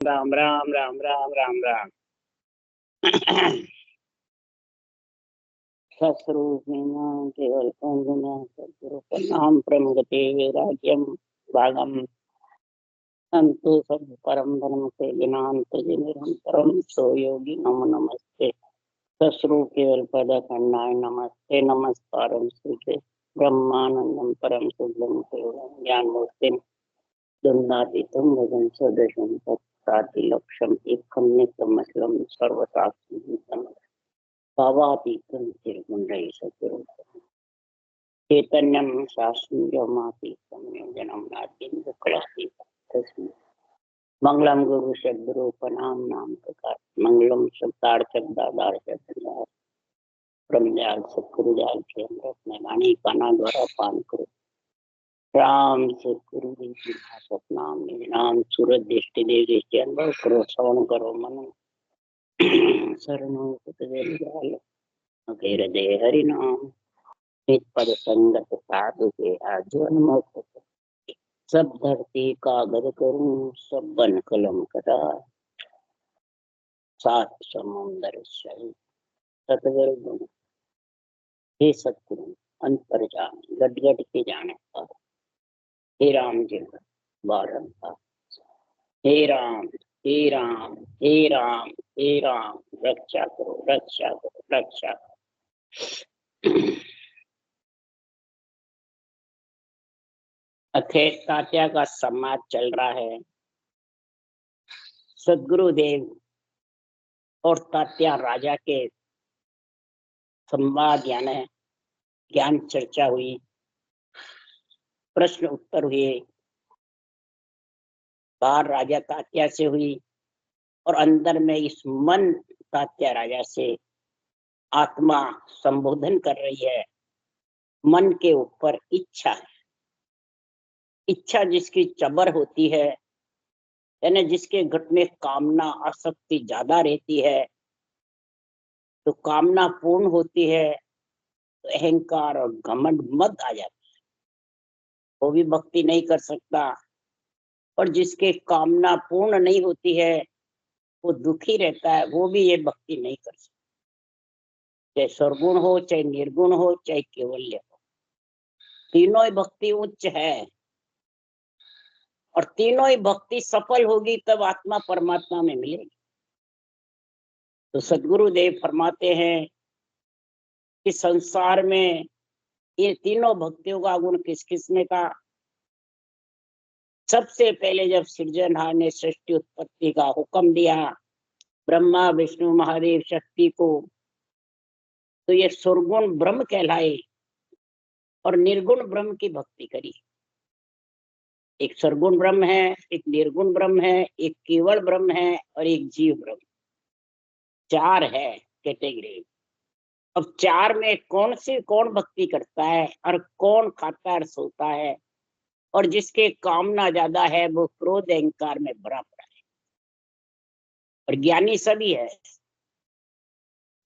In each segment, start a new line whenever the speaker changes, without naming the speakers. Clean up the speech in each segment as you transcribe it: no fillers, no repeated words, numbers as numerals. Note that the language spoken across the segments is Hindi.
राम राम राम राम राम राम। सस्वरूप केवल सद्गुरु नाम प्रमुखते वैराग्यम भागम संतो सब परम धर्म से ज्ञानत निरंतरम सो योगी नमो नमस्ते। सस्वरूप केवल पद खंडाय नमस्ते नमस्कारम श्री ब्रह्मानंदम परम शुद्धम केवलम ज्ञान मूर्तिम द्वंद्वातीतम भजन सदृशम तत्प्रातिलक्ष्यम एकम नित्यमसलम सर्वसाक्षी भावातीतं निर्गुणैः सद्गुरुं चैतन्यं शास्त्रमातीतं योजनं नाद्यं तस्मै मंगलम गुरु सद्गुरु प्रणाम नाम प्रकार मंगलम शब्दार्थ ब्रह्मजाल सद्गुरु जाल के अमृत में वाणी पाना द्वारा पान करो। राम सद्गुरु जी की भाषा नाम नाम सूरत दृष्टि देव के अनुभव करो श्रवण करो मन शरणों हृदय हरि नाम पद संगत साधु के आजीवन मुक्त सब धरती कागज करूं सब बन कलम कटा सात समुंदर सही सतगुरु गुण हे सतगुरु अंतर जाने गट गट के जाने का हे राम जी बारन का हे राम हे राम हे राम हे राम रक्षा करो रक्षा करो रक्षा करो। अखेर तात्या का समाज चल रहा है। सद्गुरुदेव और तात्या राजा के संवाद यानी ज्ञान चर्चा हुई, प्रश्न उत्तर हुए, बाहर राजा तात्या से हुई और अंदर में इस मन तात्या राजा से आत्मा संबोधन कर रही है। मन के ऊपर इच्छा है, इच्छा जिसकी चबर होती है यानी जिसके घट में कामना आसक्ति ज्यादा रहती है तो कामना पूर्ण होती है तो अहंकार और घमंड मद आ जाती है, वो भी भक्ति नहीं कर सकता। और जिसके कामना पूर्ण नहीं होती है वो दुखी रहता है, वो भी ये भक्ति नहीं कर सकता। चाहे सर्वगुण हो चाहे निर्गुण हो चाहे केवल्य हो, तीनों ही भक्ति उच्च है और तीनों ही भक्ति सफल होगी तब आत्मा परमात्मा में मिलेगी। तो सद्गुरुदेव फरमाते हैं कि संसार में ये तीनों भक्तियों का गुण किस किस में का। सबसे पहले जब सृजनहार ने सृष्टि उत्पत्ति का हुक्म दिया ब्रह्मा विष्णु महादेव शक्ति को, तो ये सुरगुण ब्रह्म कहलाए और निर्गुण ब्रह्म की भक्ति करी। एक सरगुण ब्रह्म है, एक निर्गुण ब्रह्म है, एक केवल ब्रह्म है और एक जीव ब्रह्म, चार है कैटेगरी। अब चार में कौन भक्ति करता है और कौन खाता और सोता है, और जिसके कामना ज्यादा है वो क्रोध अहंकार में भरा पड़ा है। और ज्ञानी सभी है।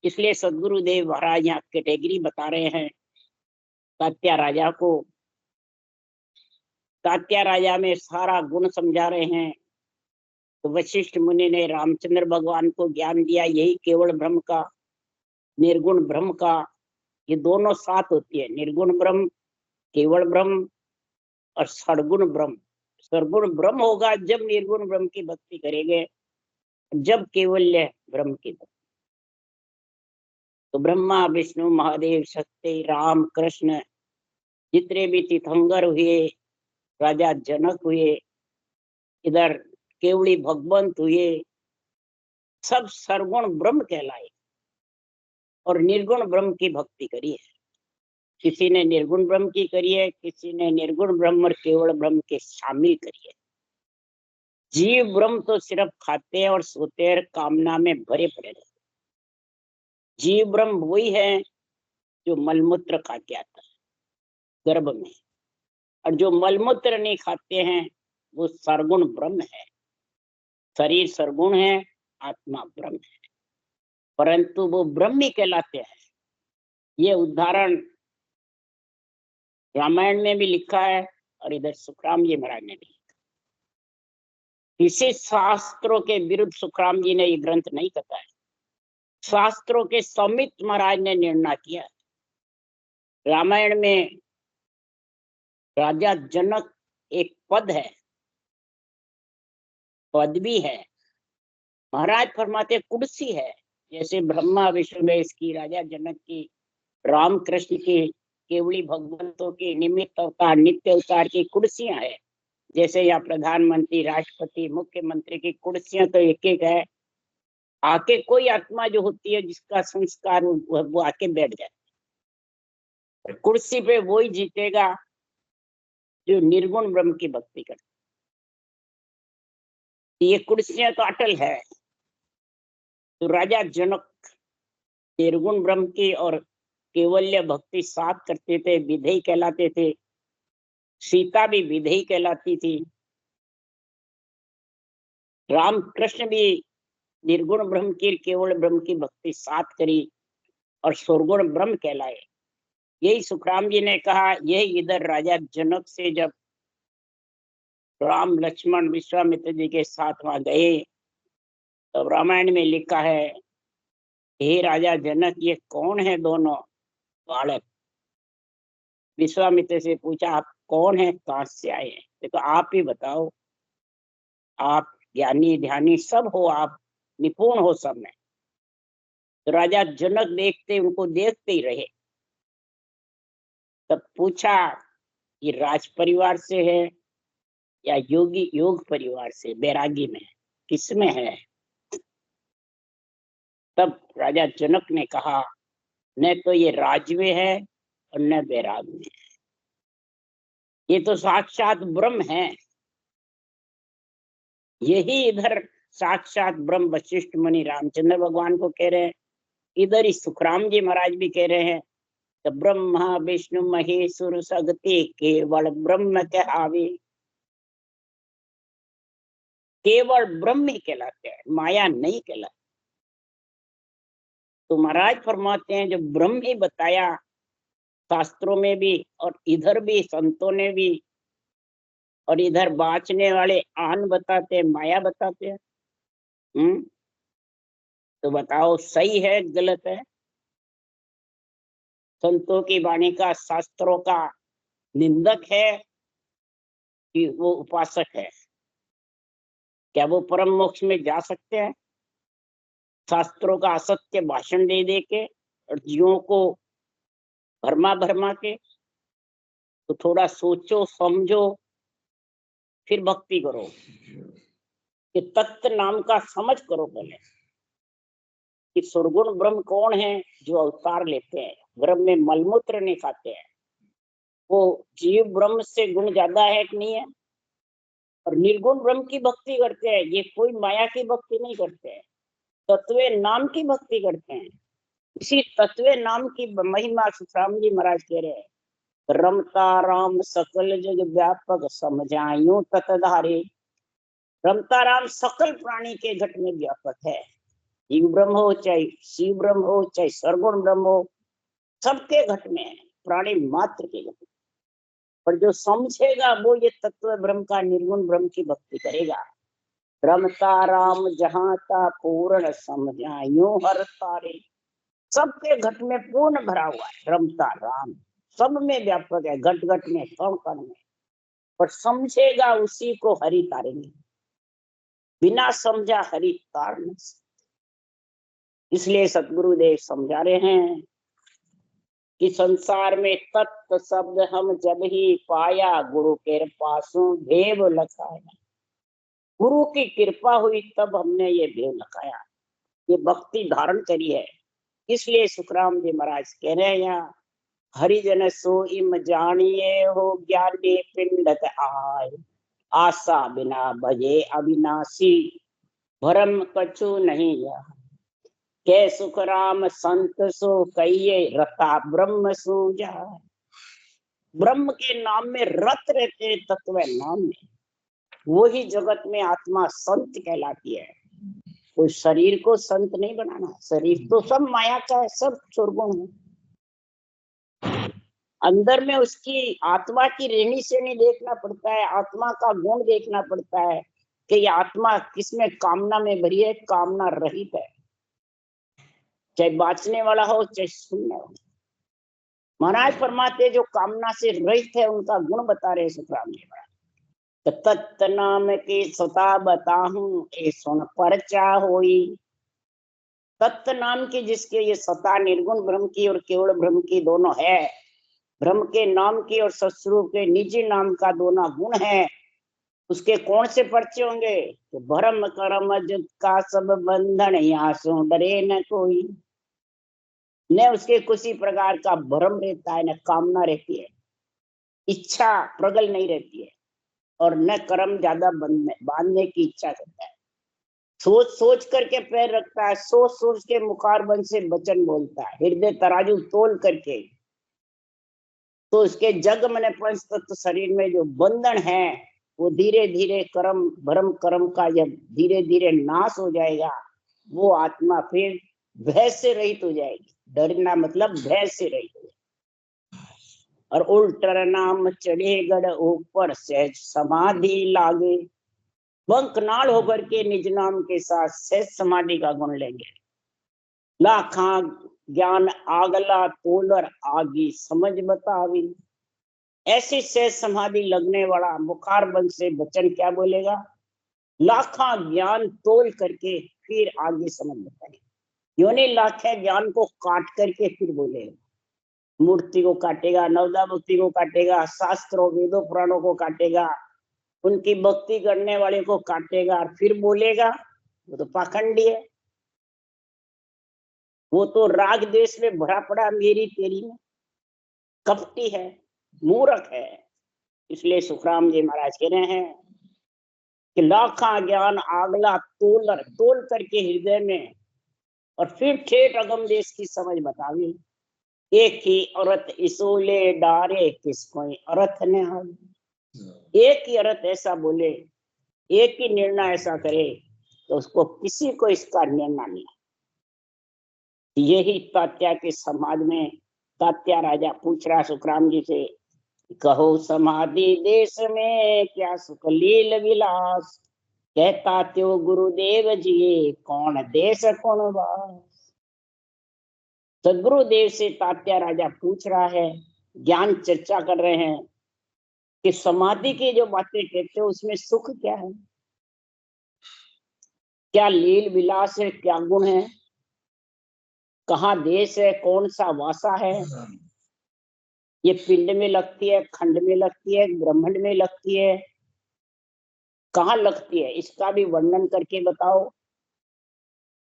इसलिए सद्गुरुदेव महाराज यहाँ कैटेगरी बता रहे हैं तात्या राजा को। तात्या राजा में सारा गुण समझा रहे हैं। तो वशिष्ठ मुनि ने रामचंद्र भगवान को ज्ञान दिया यही केवल ब्रह्म का निर्गुण ब्रह्म का, ये दोनों साथ होती है, निर्गुण ब्रह्म केवल ब्रह्म और सड़गुण ब्रह्म। सड़गुण ब्रह्म होगा जब निर्गुण ब्रह्म की भक्ति करेंगे, जब केवल्य ब्रह्म की भक्ति। तो ब्रह्मा विष्णु महादेव शक्ति राम कृष्ण जितने भी तीर्थंकर हुए, राजा जनक हुए, इधर केवली भगवंत हुए, सब सरगुण ब्रह्म कहलाए और निर्गुण ब्रह्म की भक्ति करी है। किसी ने निर्गुण ब्रह्म की करी है, किसी ने निर्गुण ब्रह्म और केवल ब्रह्म के शामिल करी है। जीव ब्रह्म तो सिर्फ खाते और सोते और कामना में भरे पड़े रहते। जीव ब्रह्म वही है जो मलमूत्र खा के आता है गर्भ में, और जो मलमूत्र नहीं खाते हैं वो सरगुण ब्रह्म है। शरीर सरगुण है, आत्मा ब्रह्म है, परंतु वो ब्रह्म ही कहलाते हैं। ये उदाहरण रामायण में भी लिखा है और इधर सुखराम जी महाराज ने भी लिखा। इसी शास्त्रों के विरुद्ध सुखराम जी ने ये ग्रंथ नहीं कहा है। शास्त्रों के समित महाराज ने निर्णय किया। रामायण में राजा जनक एक पद है, पद भी है। महाराज फरमाते कुर्सी है, जैसे ब्रह्मा विष्णुवेश की, राजा जनक की, राम कृष्ण की, केवली भगवंतों की निमित्त अवतार नित्य अवतार की कुर्सियां है। जैसे यहाँ प्रधानमंत्री, राष्ट्रपति, मुख्यमंत्री की कुर्सियां तो एक एक है। आके कोई आत्मा जो होती है जिसका संस्कार वो आके बैठ जाए। कुर्सी पे वही जीतेगा जो निर्गुण ब्रह्म की भक्ति करता। ये कुर्सियां तो अटल है। तो राजा जनक निर्गुण ब्रह्म की और केवल्य भक्ति साथ करते थे, विधेय कहलाते थे। सीता भी विधेय कहलाती थी। राम कृष्ण भी निर्गुण ब्रह्म की, केवल ब्रह्म की भक्ति साथ करी और सुरगुण ब्रह्म कहलाए। यही सुखराम जी ने कहा। यही इधर राजा जनक से जब राम लक्ष्मण विश्वामित्र जी के साथ वहां गए, तब रामायण में लिखा है, हे राजा जनक, ये कौन है दोनों बालक? विश्वामित्र से पूछा, आप कौन है, कहां से आए हैं? देखो आप ही बताओ, आप ज्ञानी ध्यानी सब हो, आप निपुण हो सब में। तो राजा जनक देखते, उनको देखते ही रहे। तब पूछा, ये राज परिवार से है या योगी योग परिवार से, बैरागी में, किसमें है? तब राजा जनक ने कहा, न तो ये राज में है और न बैराग में है, ये तो साक्षात ब्रह्म है। यही इधर साक्षात ब्रह्म वशिष्ठ मुनि रामचंद्र भगवान को कह रहे हैं। इधर ही सुखराम जी महाराज भी कह रहे हैं, तो ब्रह्मा विष्णु महेश्वर सगति केवल ब्रह्म कहावे। केवल ब्रह्म ही कहलाते हैं, माया नहीं कहलाते। तो महाराज फरमाते हैं, जो ब्रह्म ही बताया शास्त्रों में भी और इधर भी संतों ने भी, और इधर बाँचने वाले आन बताते हैं, माया बताते हैं। तो बताओ सही है गलत है? संतों की वाणी का, शास्त्रों का निंदक है कि वो उपासक है? क्या वो परम मोक्ष में जा सकते हैं शास्त्रों का असत्य भाषण दे दे के और जीवों को भरमा भरमा के? तो थोड़ा सोचो समझो, फिर भक्ति करो। कि तत्व नाम का समझ करो पहले कि सुरगुण ब्रह्म कौन है जो अवतार लेते हैं, ब्रह्म में मलमूत्र नहीं खाते हैं। वो जीव ब्रह्म से गुण ज्यादा है कि नहीं है? और निर्गुण ब्रह्म की भक्ति करते हैं। ये कोई माया की भक्ति नहीं करते हैं, तत्वे नाम की भक्ति करते हैं। इसी तत्वे नाम की महिमा सुखराम जी महाराज कह रहे हैं, रमता राम सकल जग व्यापक समझायूं तत्धारे। रमता राम सकल प्राणी के घट में व्यापक है। जीव ब्रह्म हो चाहे शिव ब्रह्म हो चाहे सर्वगुण ब्रह्म हो, सबके घट में है, प्राणी मात्र के घट में। पर जो समझेगा वो ये तत्व ब्रह्म का, निर्गुण ब्रह्म की भक्ति करेगा। रमता राम जहाँ ता पूर्ण समझायूं हर तारे। सबके घट में पूर्ण भरा हुआ है रमता राम, सब में व्यापक है, घट घट में, कण कण में। पर समझेगा उसी को हरि तारेंगे, बिना समझा हरि तार नहीं सकते। इसलिए सतगुरुदेव समझा रहे हैं कि संसार में तत्व शब्द हम जब ही पाया, गुरु के पासों भेव लखाया। गुरु की कृपा हुई तब हमने ये भेव लखाया, ये भक्ति धारण करी है। इसलिए सुखराम जी महाराज कह रहे हैं यहाँ, हरिजन सो इम जानिए हो ज्ञानी पिंडत आय। आशा बिना भजे अविनाशी, भरम कछु नहीं यह। के सुखराम संत सो कहिए, रता ब्रह्म सो जाए। ब्रह्म के नाम में रत रहते, तत्व नाम में, वो ही जगत में आत्मा संत कहलाती है। कोई शरीर को संत नहीं बनाना, शरीर तो सब माया का है, सब सुरगुण है। अंदर में उसकी आत्मा की रेणी से नहीं देखना पड़ता है, आत्मा का गुण देखना पड़ता है। कि ये आत्मा किसमें कामना में भरी है, कामना रहित है, चाहे बाँचने वाला हो चाहे सुनने वाला। महाराज फरमाते जो कामना से रहित है उनका गुण बता रहे सुखराम जी महाराज। तत्त नाम की सता बताहूं ए सुन परचा होई। तत्त नाम की जिसके ये सता निर्गुण ब्रह्म की और केवल ब्रह्म की दोनों है, ब्रह्म के नाम की और सत्स्वरूप के निजी नाम का दोनों गुण है, उसके कौन से पर्चे होंगे? तो भरम कर्म जग का सब बंधन यहाँ सो डरे न कोई। न उसके किसी प्रकार का भ्रम रहता है, न कामना रहती है, इच्छा प्रगल नहीं रहती है, और न कर्म ज्यादा बांधने की इच्छा करता है। सोच सोच करके पैर रखता है, सोच सोच के मुखारबंद से वचन बोलता है, हृदय तराजू तोल करके। तो उसके जग मन पंच तत्व शरीर में जो बंधन है वो धीरे धीरे कर्म भ्रम कर्म का जब धीरे धीरे नाश हो जाएगा, वो आत्मा फिर भय से रहित हो जाएगी। डरना मतलब भय से रहित हो जाएगी। और उल्टर नाम चढ़े गढ़ ऊपर सहज समाधि लागे। बंकनाल होकर के निज नाम के साथ सहज समाधि का गुण लेंगे। लाखा ज्ञान आगला तोलर आगी समझ बतावी। ऐसी सहज समाधि लगने वाला मुखार बंद से वचन क्या बोलेगा? लाखा ज्ञान तोल करके फिर आगे समझ बताएगा। योनि लाखे ज्ञान को काट करके फिर बोलेगा। मूर्ति को काटेगा, नवदा भक्ति को काटेगा, शास्त्रों वेदों पुराणों को काटेगा, उनकी भक्ति करने वाले को काटेगा और फिर बोलेगा। वो तो पाखंडी है, वो तो राग देश में भरा पड़ा मेरी तेरी में, कपटी है, मूर्ख है। इसलिए सुखराम जी महाराज कह रहे हैं कि लाखा ज्ञान आगला तोलर तोल करके हृदय में, और फिर ठेठ अगम देश की समझ बतावी। एक ही औरत इसोले डारे किस कोई अर्थ ने हाल। एक ही अर्थ ऐसा बोले, एक ही निर्णय ऐसा करे तो उसको किसी को इसका निर्णय नहीं। यही तात्या के समाज में तात्या राजा पूछ रहा सुखराम जी से, कहो समाधि देश में क्या सुख लील विलास। कहता त्यो गुरुदेव जी कौन देश कौन वास। सदगुरुदेव से तात्या राजा पूछ रहा है, ज्ञान चर्चा कर रहे हैं कि समाधि की जो बातें कहते हो उसमें सुख क्या है, क्या लील विलास है, क्या गुण है, कहाँ देश है, कौन सा वासा है, ये पिंड में लगती है, खंड में लगती है, ब्रह्मांड में लगती है, कहाँ लगती है, इसका भी वर्णन करके बताओ।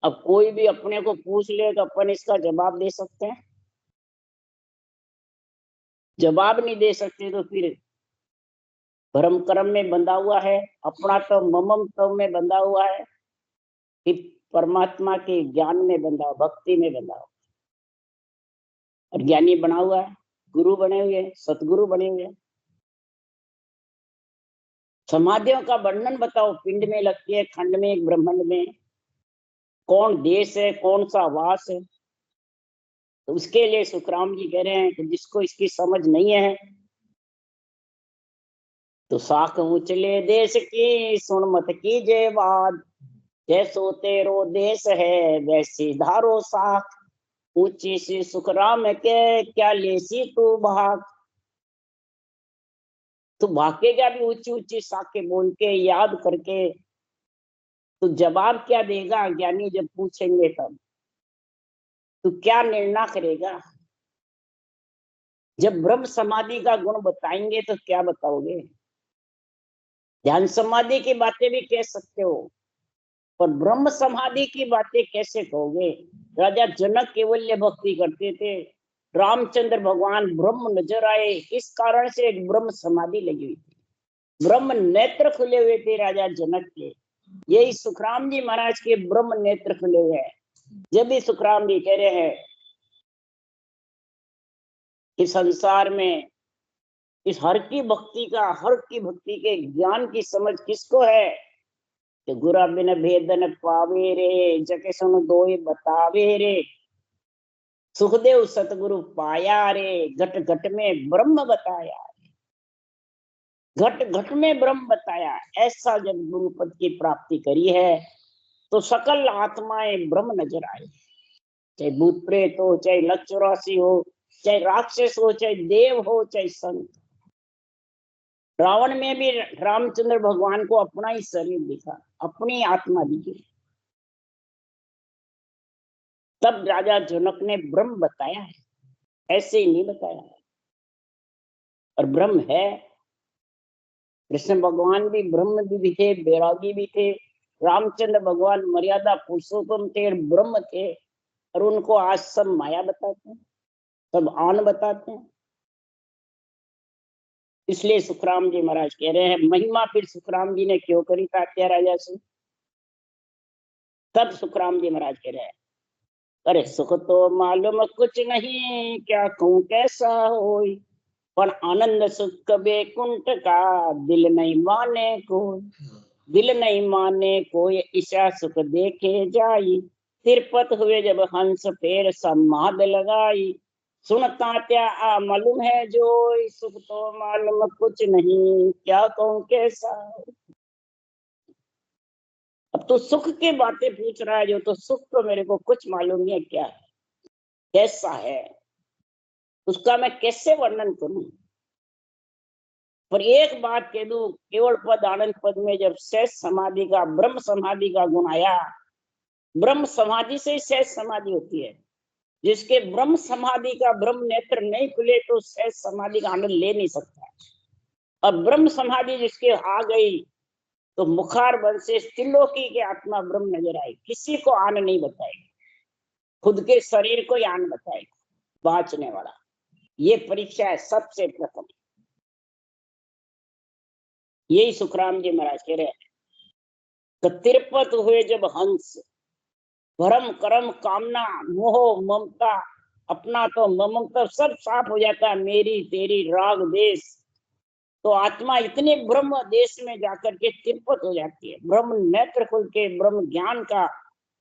अब कोई भी अपने को पूछ ले तो अपन इसका जवाब दे सकते हैं? जवाब नहीं दे सकते तो फिर भ्रम कर्म में बंधा हुआ है, अपना तो ममम तो में बंधा हुआ है, कि परमात्मा के ज्ञान में बंधा हुआ, भक्ति में बंधा हुआ। और ज्ञानी बना हुआ है, गुरु बने हुए, सतगुरु बने हुए। समाधियों का वर्णन बताओ, पिंड में लगती है, खंड में, ब्रह्मांड में, कौन देश है, कौन सा वास है। तो उसके लिए सुखराम जी कह रहे हैं कि जिसको इसकी समझ नहीं है तो साख उचले देश की सुन मत कीजिए बात। जैसो तेरो देश है वैसी धारो साख। ऊंची सी सुखराम के क्या लेसी तू भाग। तो भागेगा भी ऊंची ऊंची साखे बोल के, याद करके। तो जवाब क्या देगा ज्ञानी जब पूछेंगे तब? तो क्या निर्णय करेगा? जब ब्रह्म समाधि का गुण बताएंगे तो क्या बताओगे? ध्यान समाधि की बातें भी कह सकते हो, पर ब्रह्म समाधि की बातें कैसे कहोगे? राजा जनक केवल्य भक्ति करते थे, रामचंद्र भगवान ब्रह्म नजर आए, इस कारण से एक ब्रह्म समाधि लगी हुई थी, ब्रह्म नेत्र खुले हुए थे राजा जनक के। यही सुखराम जी महाराज के ब्रह्म नेत्र खुले हुए हैं। जब भी सुखराम जी कह रहे हैं कि संसार में इस हर की भक्ति का, हर की भक्ति के ज्ञान की समझ किसको है? कि गुरा बिन भेदन पावे रे, जके सुन दोए बतावे रे। सुखदेव सतगुरु पाया रे, घट घट में ब्रह्म बताया। घट घट में ब्रह्म बताया। ऐसा जब गुरुपद की प्राप्ति करी है तो सकल आत्माएं ब्रह्म नजर आई, चाहे भूत प्रेत हो, चाहे लक्षराशि हो, चाहे राक्षस हो, चाहे देव हो, चाहे संत। रावण में भी रामचंद्र भगवान को अपना ही शरीर दिखा, अपनी आत्मा दिखी। तब राजा जनक ने ब्रह्म बताया है, ऐसे ही नहीं बताया है। और ब्रह्म है। कृष्ण भगवान भी ब्रह्म भी थे, बैरागी भी थे। रामचंद्र भगवान मर्यादा पुरुषोत्तम थे, ब्रह्म थे। और उनको आज सब माया बताते हैं, सब आन बताते हैं। इसलिए सुखराम जी महाराज कह रहे हैं, महिमा फिर सुखराम जी ने क्यों करी तात्या राजा से। तब सुखराम जी महाराज कह रहे हैं, अरे सुख तो मालूम कुछ नहीं, क्या कहूं कैसा होई, पर आनंद सुख बैकुंठ का दिल नहीं माने कोई। दिल नहीं माने कोई, ईशा सुख देखे जाई, तिरपत हुए जब हंस फेर समाध लगाई। सुनता क्या मालूम है जो, सुख तो मालूम कुछ नहीं, क्या कहूं कैसा। अब तो सुख की बातें पूछ रहा है जो, तो सुख तो मेरे को कुछ मालूम नहीं है क्या है, कैसा है, उसका मैं कैसे वर्णन करूं। पर एक बात कह दूं, केवल पद आनंद पद में जब शेष समाधि का, ब्रह्म समाधि का गुण आया, ब्रह्म समाधि से शेष समाधि होती है। जिसके ब्रह्म समाधि का ब्रह्म नेत्र नहीं खुले तो शेष समाधि का आनंद ले नहीं सकता। अब ब्रह्म समाधि जिसके आ गई तो मुखार बल से त्रिलोकी के आत्मा ब्रह्म नजर आए, किसी को आन नहीं बताएगी, खुद के शरीर को ही आन बताएगा बाँचने वाला। ये परीक्षा है सबसे प्रथम। यही सुखराम जी महाराज कह रहे हैं, तो तिरपत हुए जब हंस, भरम करम कामना मोह ममता, अपना तो ममता सब साफ हो जाता है, मेरी तेरी राग देश। तो आत्मा इतने ब्रह्म देश में जाकर के तिरपत हो जाती है, ब्रह्म नेत्र खुल के ब्रह्म ज्ञान का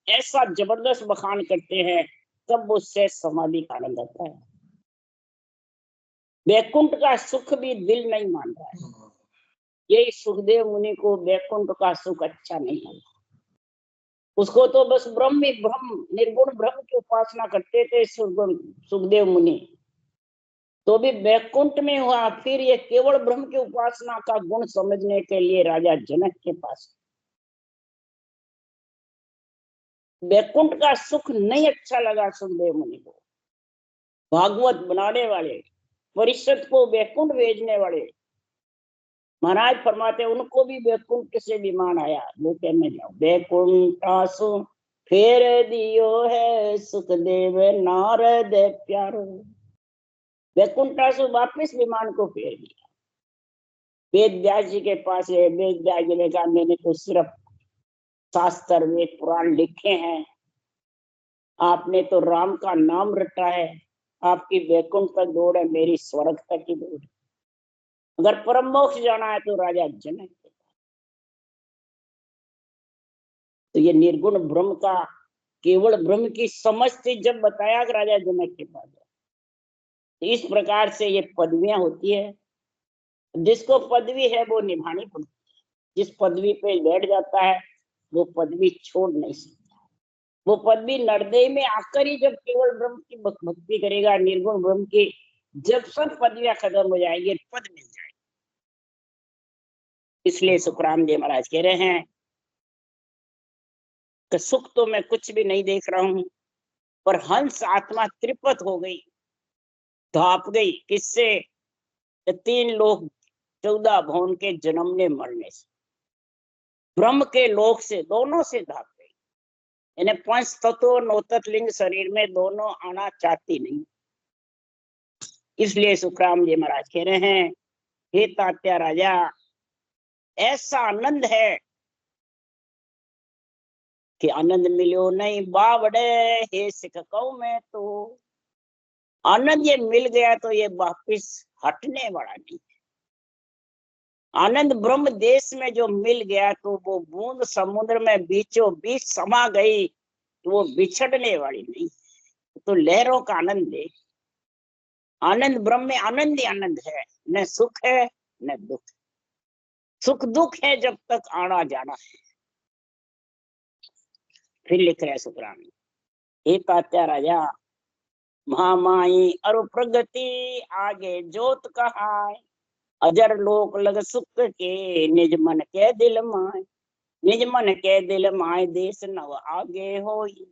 ऐसा जबरदस्त बखान करते हैं, तब उससे समाधि का आनंद आता है। बैकुंठ का सुख भी दिल नहीं मान रहा है। यही सुखदेव मुनि को बैकुंठ का सुख अच्छा नहीं लगा। उसको तो बस ब्रह्म ही ब्रह्म, निर्गुण ब्रह्म की उपासना करते थे सुखदेव मुनि। तो भी बैकुंठ में हुआ, फिर ये केवल ब्रह्म की उपासना का गुण समझने के लिए राजा जनक के पास। बैकुंठ का सुख नहीं अच्छा लगा सुखदेव मुनि को। भागवत बनाने वाले, परिषद को बैकुंठ भेजने वाले महाराज फरमाते, उनको भी बैकुंठ से विमान आया, वो कहने जाओ बैकुंठासु फेर दियो है सुखदेव नारद प्यारो। बैकुंठासु वापिस विमान को फेर दिया। वेद व्यास जी के पास है, वेद व्यास जी ने कहा, मैंने तो सिर्फ शास्त्र वेद पुराण लिखे हैं, आपने तो राम का नाम रटा है, आपकी बैकुंठ तक दौड़ है, मेरी स्वर्ग तक की दौड़। अगर परम मोक्ष जाना है तो राजा जनक। तो ये निर्गुण ब्रह्म का, केवल ब्रह्म की समझ थी जब बताया कि राजा जनक के पास। इस प्रकार से ये पदवियां होती है, जिसको पदवी है वो निभानी पड़ती है। जिस पदवी पे बैठ जाता है वो पदवी छोड़ नहीं सकता। वो पदवी नरदेह में आकर ही जब केवल ब्रह्म की भक्ति करेगा, निर्गुण ब्रह्म की, जब सब पदवियां खत्म हो जाएंगी पद मिल जाएगी। इसलिए सुखराम जी महाराज कह रहे हैं कि सुख तो मैं कुछ भी नहीं देख रहा हूं, पर हंस आत्मा त्रिपत हो गई, धाप गई। किससे? 3 लोग 14 भवन के जन्मने मरने से, ब्रह्म के लोक से, दोनों से धाप गई। इन्हें 5 तत्व 9 तत्लिंग शरीर में दोनों आना चाहती नहीं। इसलिए सुखराम जी महाराज कह रहे हैं, हे तात्या राजा, ऐसा आनंद है कि आनंद मिलो नहीं बावड़े, हे सिख कहूं मैं तो। आनंद ये मिल गया तो ये वापिस हटने वाला नहीं। आनंद ब्रह्म देश में जो मिल गया तो वो बूंद समुद्र में बीचों बीच समा गई, तो वो बिछड़ने वाली नहीं। तो लहरों का आनंद ले। आनंद ब्रह्म में आनंद ही आनंद है, न सुख है न दुख। सुख दुख है जब तक आना जाना है। फिर लिख रहे सुखराम, एक आत्या राजा महामाई अरु प्रगति आगे जोत कहाय, अजर लोक लग सुख के निज मन के दिल माय, निज मन के दिल माय देश नव आगे होई,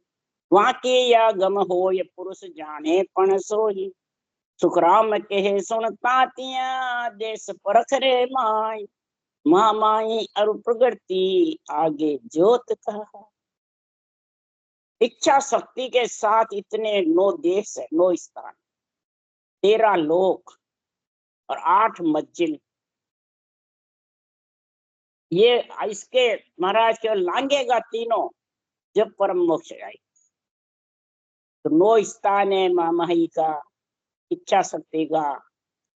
वहां के या गम होय पुरुष जाने पण सोई, सुखराम कहे सुन तातिया देश परख रे माय, महामाई अरु प्रगति आगे जोत कहा। इच्छा शक्ति के साथ इतने 9 देश है, 9 स्थान, 13 लोक और 8 मंजिल। ये इसके महाराज केवल लांघेगा तीनों जब परम मोक्ष आए। तो 9 स्थान है महामाई का, इच्छा शक्ति का,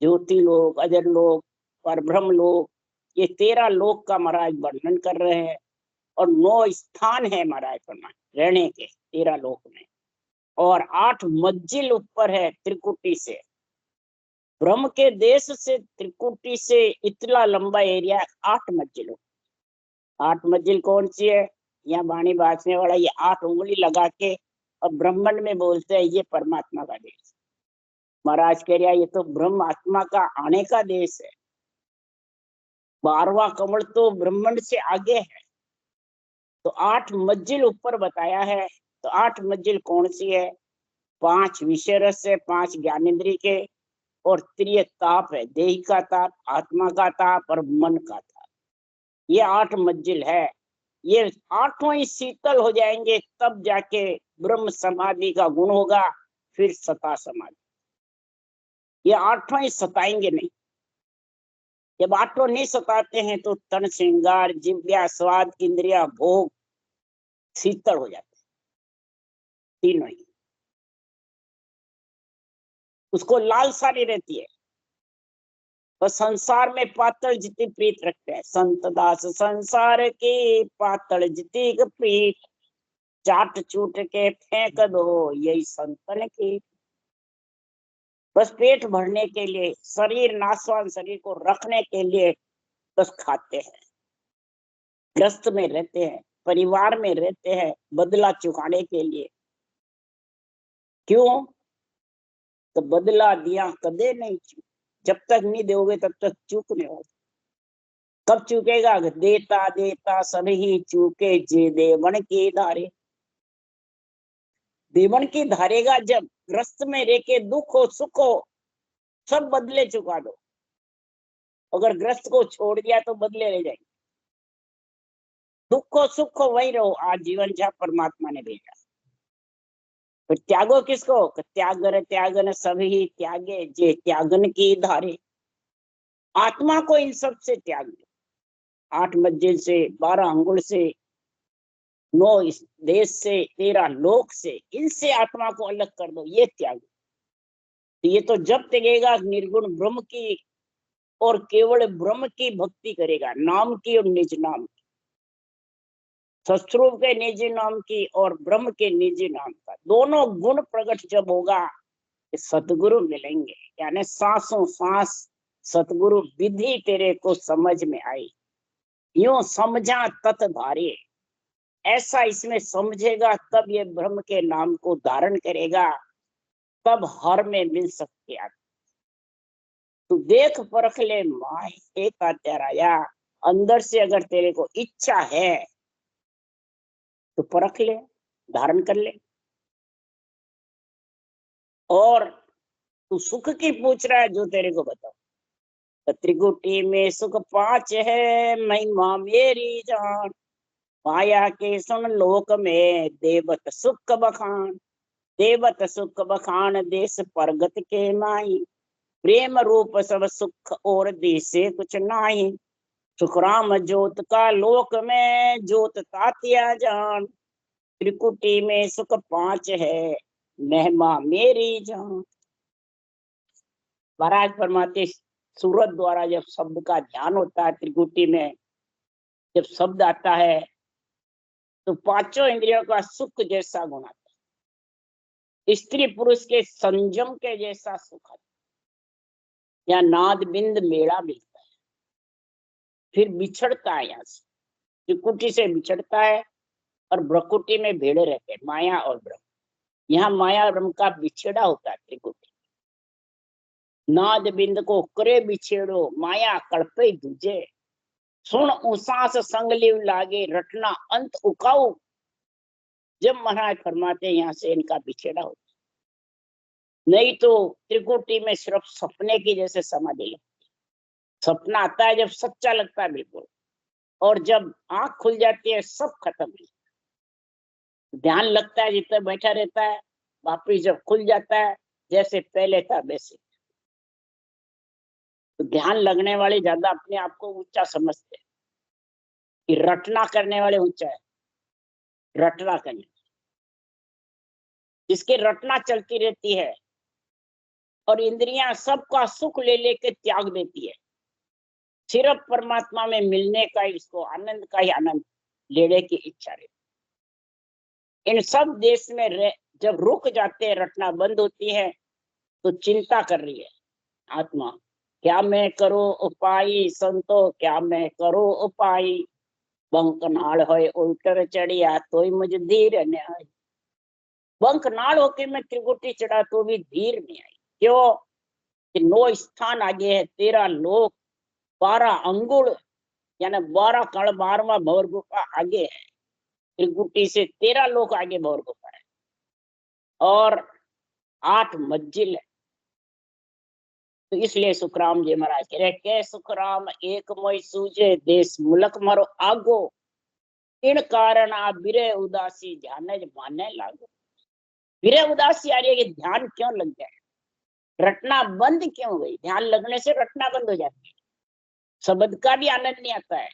ज्योति लोक, अजर लोक, परब्रह्म लोक, ये 13 लोक का महाराज वर्णन कर रहे हैं। और 9 स्थान है महाराज परमात्मा रहने के 13 लोक में, और 8 मंजिल ऊपर है त्रिकुटी से। ब्रह्म के देश से त्रिकुटी से इतना लंबा एरिया 8 मंजिल। 8 मंजिल कौन सी है? यहाँ वाणी बाजने वाला ये 8 उंगली लगा के और ब्रह्मांड में बोलते हैं ये परमात्मा का देश। महाराज कह रहा ये तो ब्रह्म आत्मा का आने का देश है। 12वां कमल तो ब्रह्मांड से आगे है। तो 8 मंजिल ऊपर बताया है। तो 8 मंजिल कौन सी है? 5 विषय रस है, 5 ज्ञानेंद्रिय के, और 3 ताप है, देह का ताप, आत्मा का ताप और मन का ताप। ये 8 मंजिल है। ये 8 ही शीतल हो जाएंगे तब जाके ब्रह्म समाधि का गुण होगा, फिर सता समाधि। ये 8 ही सताएंगे नहीं। जब 8 नहीं सताते हैं तो तन, श्रृंगार, जिव्या, स्वाद, इंद्रिया, भोग शीतल हो जाते हैं, तीनों ही। उसको लालसा नहीं रहती है। और संसार में पातल जितनी प्रीत रखते हैं, संत दास संसार की पातल जितनी प्रीत, चाट चूट के फेंक दो यही संतन की। बस पेट भरने के लिए, शरीर, नासवान शरीर को रखने के लिए बस खाते हैं, ग्रस्त में रहते हैं, परिवार में रहते हैं, बदला चुकाने के लिए। क्यों? तो बदला दिया कदे नहीं चूक, जब तक नहीं दोगे तब तक चूक नहीं होगा। कब चूकेगा? देता देता सभी चूके जे देवन की धारे। देवन की धारेगा जब ग्रस्त में रह के, दुख हो सुख हो सब बदले चुका दो। अगर ग्रस्त को छोड़ दिया तो बदले रह जाएंगे। दुख हो सुख हो वही रहो, आज जीवन जहाँ परमात्मा ने भेजा। तो त्यागो किसको? त्यागन त्यागन सभी त्यागे जे त्यागन की धारे। आत्मा को इन सब से त्याग दो। 8 मंजिल से, 12 अंगुल से, 9 इस देश से, 13 लोक से, इनसे आत्मा को अलग कर दो, ये त्याग। तो ये तो जब त्यागेगा निर्गुण ब्रह्म की और केवल ब्रह्म की भक्ति करेगा, नाम की और निज नाम की, सस्वरूप के निज नाम की और ब्रह्म के निज नाम का, दोनों गुण प्रकट जब होगा सतगुरु मिलेंगे। यानी सांसों सांस सतगुरु विधि तेरे को समझ में आई, यूं समझा तत धारे। ऐसा इसमें समझेगा तब ये ब्रह्म के नाम को धारण करेगा, तब हर में मिल सकते हैं। तू देख परख ले माय एक आत्या राजा, अंदर से अगर तेरे को इच्छा है तो परख ले, धारण कर ले। और तू सुख की पूछ रहा है, जो तेरे को बताओ। त्रिकुटी में सुख 5 है, महिमा मेरी जान, माया के सुन लोक में देवत सुख बखान, देवत सुख बखान देश परगत के माई, प्रेम रूप सब सुख और देशे कुछ नाही, सुखराम ज्योत का लोक में ज्योत तातिया जान, त्रिकुटी में सुख 5 है, महिमा मेरी जान। महाराज परमात्मा सूरत द्वारा जब शब्द का ध्यान होता है, त्रिकुटी में जब शब्द आता है तो 5 इंद्रियों का सुख जैसा गुण आता है, स्त्री पुरुष के संयम के जैसा सुख आता है, या नाद बिंद मेला मिलता है। फिर बिछड़ता है, यहाँ से त्रिकुटी से बिछड़ता है और भ्रकुटी में भेड़े रहते हैं, माया और ब्रह्म। यहाँ माया और ब्रह्म का बिछेड़ा होता है त्रिकुटी। नाद बिंद को करे बिछेड़ो, माया कड़पे दूजे, सुन उसास संग लिव लागे, रटना अंत उकाऊ। जब महाराज फरमाते हैं यहाँ से इनका बिछेड़ा होता, नहीं तो त्रिकुटी में सिर्फ सपने की जैसे समाधि लगती है। सपना आता है जब सच्चा लगता है बिल्कुल, और जब आंख खुल जाती है सब खत्म है। ध्यान लगता है जितना बैठा रहता है, वापिस जब खुल जाता है जैसे पहले था वैसे। तो ध्यान लगने वाले ज्यादा अपने आप को ऊंचा समझते हैं कि रटना करने वाले ऊंचा है। रटना करने, जिसके रटना चलती रहती है और इंद्रियां सबका सुख ले लेके त्याग देती है, सिर्फ परमात्मा में मिलने का, इसको आनंद का ही आनंद लेने की इच्छा रहती। इन सब देश में जब रुक जाते हैं, रटना बंद होती है, तो चिंता कर रही है आत्मा, क्या मैं करूं उपाय संतो, क्या मैं करूं उपाय। बंकनाल होए उल्टर चढ़िया तोय मुझ धीर न आई। बंकनाल होके मैं त्रिकुटी चढ़ा तो भी धीर नहीं आई। क्यों कि 9 स्थान आगे है, 13 लोक, 12 अंगुल यानी 12 कण, 12वां भंवर गुफा आगे है। त्रिकुटी से 13 लोक आगे भंवर गुफा है और 8 मंजिल है। तो इसलिए सुखराम जी महाराज कह रहे, के सुखराम एक मोई सूझे, देश मुलक मरो आगो, इन कारण आ बिरे उदासी ध्यान माने लागो। बिरे उदासी आ रही है कि ध्यान क्यों लग जाए, रटना बंद क्यों हो गई। ध्यान लगने से रटना बंद हो जाती है, शब्द का भी आनंद नहीं आता है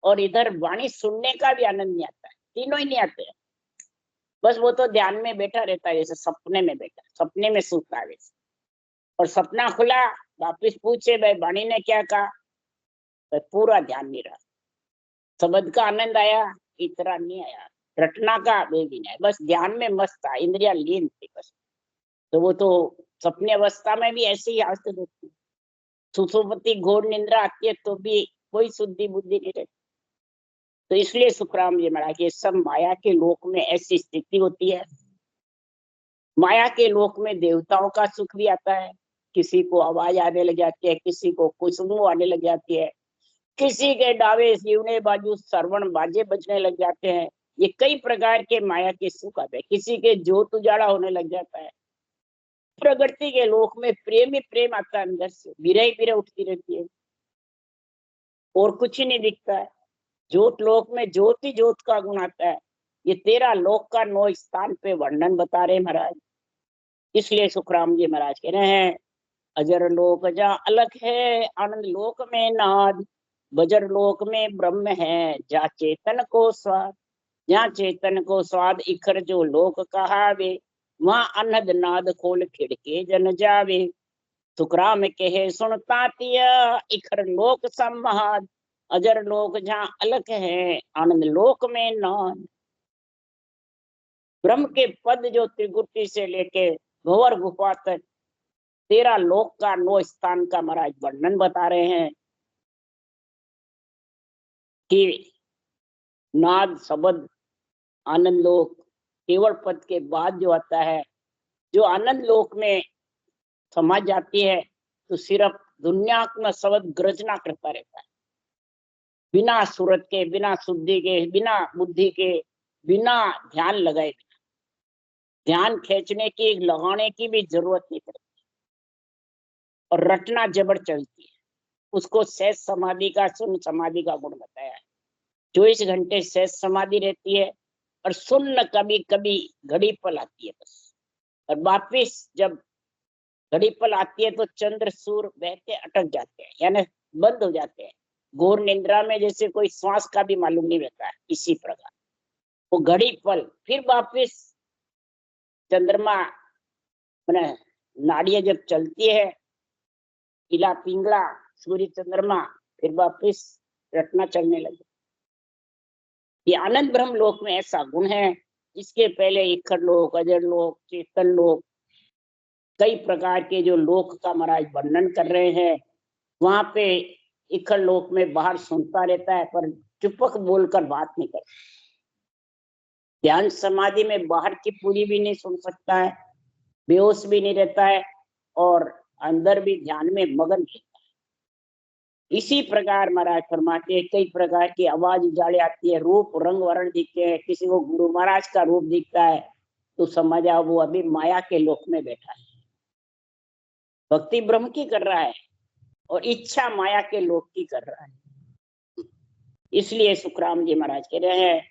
और इधर वाणी सुनने का भी आनंद नहीं आता है, तीनों ही नहीं आते हैं। बस वो तो ध्यान में बैठा रहता है, जैसे सपने में बैठा, सपने में सूखता है वैसे। और सपना खुला, वापिस पूछे भाई वाणी ने क्या कहा, तो पूरा ध्यान नहीं रहा। शब्द का आनंद आया, इतना नहीं आया, रटना का वे भी नहीं आया, बस ध्यान में मस्त था, इंद्रिया लीन थी बस। तो वो तो सपने अवस्था में भी ऐसे ही हासिल होती है। सुसुप्ति घोर निंद्रा आती है तो भी कोई शुद्धि बुद्धि नहीं रहती। तो इसलिए सुखराम जी महाराज ये सब माया के लोक में ऐसी स्थिति होती है। माया के लोक में देवताओं का सुख भी आता है, किसी को आवाज आने लग जाती है, किसी को खुशबू आने लग जाती है, किसी के डावे सीवने बाजू श्रवण बाजे बजने लग जाते हैं। ये कई प्रकार के माया के सुख आते हैं। किसी के ज्योत उजाड़ा होने लग जाता है। प्रकृति के लोक में प्रेम ही प्रेम आता है, अंदर से बिरह ही बिरह उठती रहती है और कुछ ही नहीं दिखता है। ज्योत लोक में ज्योति ज्योत का गुण आता है। ये 13 लोक का 9 स्थान पे वर्णन बता रहे महाराज। इसलिए सुखराम जी महाराज कह रहे हैं, अजर लोक जा अलग है, आनंद लोक में नाद, बजर लोक में ब्रह्म है, जा चेतन को स्वाद। जहाँ चेतन को स्वाद इखर जो लोक कहावे, वहाँ अनहद नाद खोल खिड़के जन जावे। सुखराम कहे सुनता तिया, इखर लोक सम्महाद, अजर लोक जहाँ अलग है, आनंद लोक में नाद। ब्रह्म के पद जो त्रिकुटी से लेके भंवर गुफा तक 13 लोक का 9 स्थान का महाराज वर्णन बता रहे हैं कि नाद शब्द आनंद लोक केवल पद के बाद जो आता है, जो आनंद लोक में समा जाती है, तो सिर्फ दुनिया में शब्द गर्जना करता रहता है, बिना सूरत के, बिना शुद्धि के, बिना बुद्धि के, बिना ध्यान लगाए। ध्यान खींचने की, लगाने की भी जरूरत नहीं पड़ती और रटना जबर चलती है। उसको सहज समाधि का, सुन समाधि का गुण बताया है। 24 घंटे सहज समाधि रहती है और सुन्न कभी कभी घड़ी पल आती है बस। और वापिस जब घड़ी पल आती है तो चंद्र सूर्य बहते अटक जाते हैं, यानी बंद हो जाते हैं। घोर निद्रा में जैसे कोई श्वास का भी मालूम नहीं रहता है, इसी प्रकार वो घड़ी पल फिर वापिस चंद्रमा मैंने नाड़ियां जब चलती है, इला पिंगला सूर्य चंद्रमा, फिर वापिस रटना चलने लगे। ये आनंद ब्रह्म लोक में ऐसा गुण है। इसके पहले इखर लोक, अजर लोक, चेतन लोक, कई प्रकार के जो लोक का महाराज वर्णन कर रहे हैं, वहां पे इखड़ लोक में बाहर सुनता रहता है पर चुपक बोलकर बात नहीं करता। ध्यान समाधि में बाहर की पूरी भी नहीं सुन सकता है, बेहोश भी नहीं रहता है और अंदर भी ध्यान में मगन रहता है। इसी प्रकार महाराज फरमाते हैं कई प्रकार की आवाज उजाले आती है, रूप रंग वर्ण दिखते हैं। किसी को गुरु महाराज का रूप दिखता है तो समझ आओ वो अभी माया के लोक में बैठा है, भक्ति ब्रह्म की कर रहा है और इच्छा माया के लोक की कर रहा है। इसलिए सुखराम जी महाराज कह रहे हैं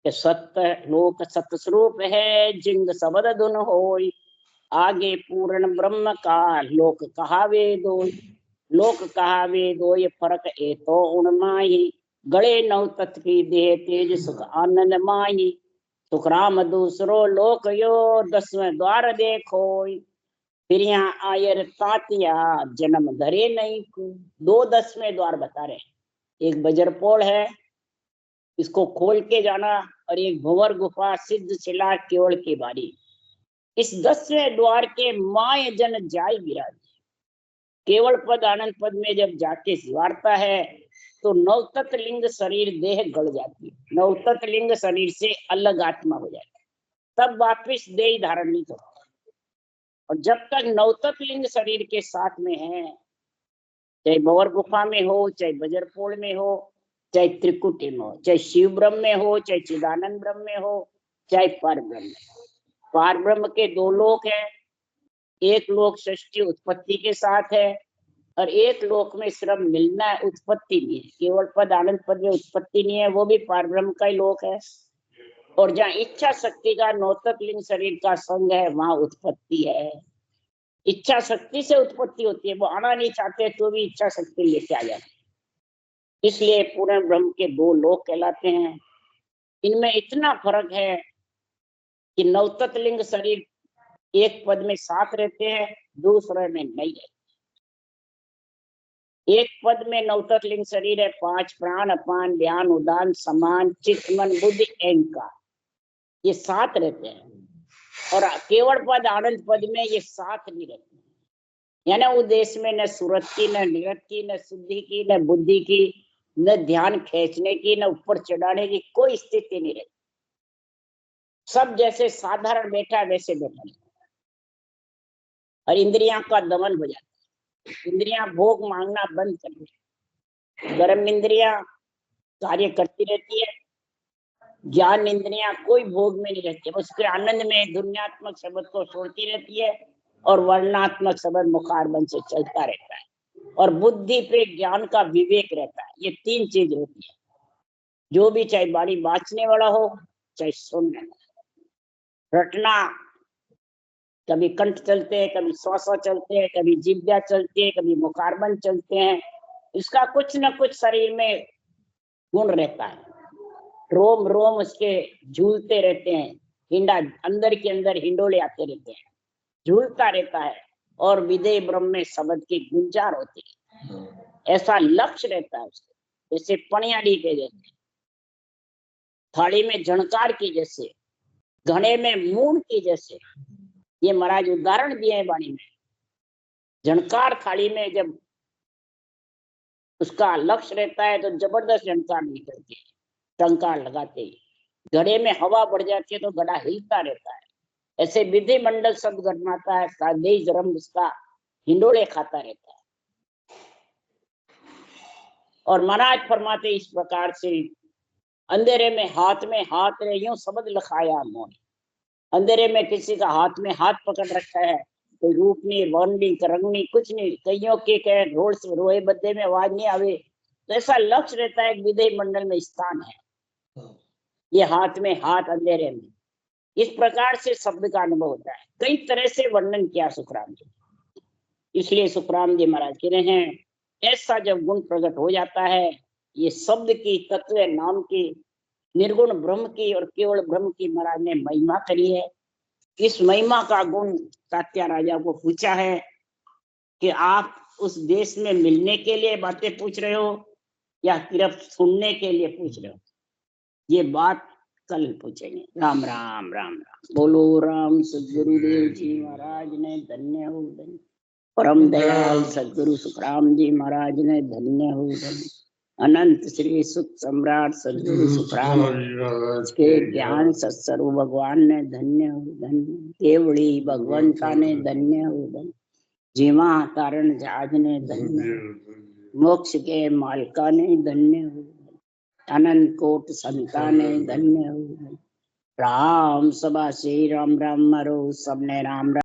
कि सत्य लोक सत्य स्वरूप है, जिंग शब्द धुन होय, आगे पूर्ण ब्रह्म का लोक कहावे दोय। लोक कहावे दोय फर्क ए तो उनमाही, गड़े नव तत्व की देह तेज सुख आनंद माही। सुखराम दूसरो लोक यो, 10वें द्वार देखोय, फिर यहाँ आयर तातिया जन्म धरे नहीं को। 2 10वें द्वार बता रहे हैं, एक बजरपोल है इसको खोल के जाना और एक भंवर गुफा सिद्ध शिला केवल की बारी। इस 10वें द्वार के माय जन जाय विराज। केवल पद आनंद पद में जब जाके सिवारता है तो नवतत लिंग शरीर देह गड़ जाती है, नवतत लिंग शरीर से अलग आत्मा हो जाती है, तब वापिस देह धारण नहीं करता। और जब तक नवतत लिंग शरीर के साथ में है, चाहे भंवर गुफा में हो, चाहे बजरपोल में हो, चाहे त्रिकुटी में हो, चाहे शिव ब्रह्म में हो, चाहे चिदानंद ब्रह्म में हो, चाहे पार ब्रह्म में। पार ब्रह्म के 2 लोक है, एक लोक सृष्टि उत्पत्ति के साथ है और एक लोक में सिर्फ मिलना है, उत्पत्ति नहीं है। केवल पद आनंद पद में उत्पत्ति नहीं है, वो भी पार ब्रह्म का ही लोक है। और जहाँ इच्छा शक्ति का नौतक लिंग शरीर का संग है वहां उत्पत्ति है। इच्छा शक्ति से उत्पत्ति होती है, वो आना नहीं चाहते तो भी इच्छा शक्ति लेके आ जाते। इसलिए पूर्ण ब्रह्म के 2 लोक कहलाते हैं। इनमें इतना फर्क है कि नवतत लिंग शरीर एक पद में साथ रहते हैं, दूसरे में नहीं रहते। एक पद में नवतत लिंग शरीर है, 5 प्राण अपान ध्यान उदान समान चित्त मन बुद्धि अहंकार, ये साथ रहते हैं। और केवल पद आनंद पद में ये साथ नहीं रहते, यानी उस देश में न सूरत की, न निरत की, न शुद्धि की, न बुद्धि की, न ध्यान खींचने की, न ऊपर चढ़ाने की कोई स्थिति नहीं रहती। सब जैसे साधारण बैठा वैसे बैठा और इंद्रियां का दमन हो जाता है। इंद्रियां भोग मांगना बंद कर देती, गर्म इंद्रियां कार्य करती रहती है, ज्ञान इंद्रियां कोई भोग में नहीं रहती, उसके आनंद में दुनियात्मक शब्द को छोड़ती रहती है और वर्णात्मक शब्द मुखारबन से चलता रहता है। और बुद्धि पे ज्ञान का विवेक रहता है। ये 3 चीज होती है। जो भी चाहे बाणी बांचने वाला हो, चाहे सुनने वाला, रटना, कभी कंठ चलते हैं, कभी श्वासा चलते हैं, कभी जिह्वा चलती है, कभी मुखारबन चलते हैं, इसका कुछ न कुछ शरीर में गुण रहता है। रोम रोम उसके झूलते रहते हैं, हिंडा अंदर के अंदर हिंडोले आते रहते हैं, झूलता रहता है और विदेह ब्रह्म में शब्द की गुंजार होती है। ऐसा लक्ष्य रहता है उसको, जैसे पणियाड़ी के जैसे, थाली में झणकार की जैसे, घड़े में मूंग की जैसे। ये महाराज उदाहरण दिए हैं वाणी में। झणकार थाली में जब उसका लक्ष्य रहता है तो जबरदस्त झणकार निकलती है, टंकार लगाते ही। घड़े में हवा बढ़ जाती है तो घड़ा हिलता रहता है। ऐसे विधि मंडल शब्द गरमाता है, साधे जरम उसका हिंडोले खाता रहता है। और महाराज फरमाते इस प्रकार से, अंधेरे में हाथ रहे यूं शब्द लखाया मोह। अंधेरे में किसी का हाथ में हाथ पकड़ रखा है, कोई रूप नहीं, वर्ण नहीं, रंग नहीं, कुछ नहीं। कईयों के कहे ढोल से रोए बद्दे में आवाज नहीं आवे, तो ऐसा लक्ष्य रहता है विधि मंडल में स्थान है। ये हाथ में हाथ अंधेरे में, इस प्रकार से शब्द का अनुभव होता है। कई तरह से वर्णन किया सुखराम जी। इसलिए सुखराम जी महाराज कह रहे हैं, ऐसा जब गुण प्रकट हो जाता है, ये शब्द की, तत्व नाम की, निर्गुण ब्रह्म की और केवल ब्रह्म की महाराज ने महिमा करी है। इस महिमा का गुण तात्या राजा को पूछा है कि आप उस देश में मिलने के लिए बातें पूछ रहे हो या सिर्फ सुनने के लिए पूछ रहे हो? ये बात कल पूछेंगे। राम राम राम राम। बोलो राम सदगुरुदेव जी महाराज ने धन्य हो धन्य। परम दयाल सदगुरु सुखराम जी महाराज ने धन्य हो धन्य। अनंत श्री सुख सम्राट सदगुरु सुखराम के ज्ञान सत्सर्व भगवान ने धन्य हो धन्य। केवड़ी भगवंता ने धन्य हो धन्य। जीवा कारण जहाज ने धन्य हो। मोक्ष के मालका ने धन्य हो। अनंत कोट संता ने धन्य हो। राम सभा श्री राम राम मरो सबने राम राम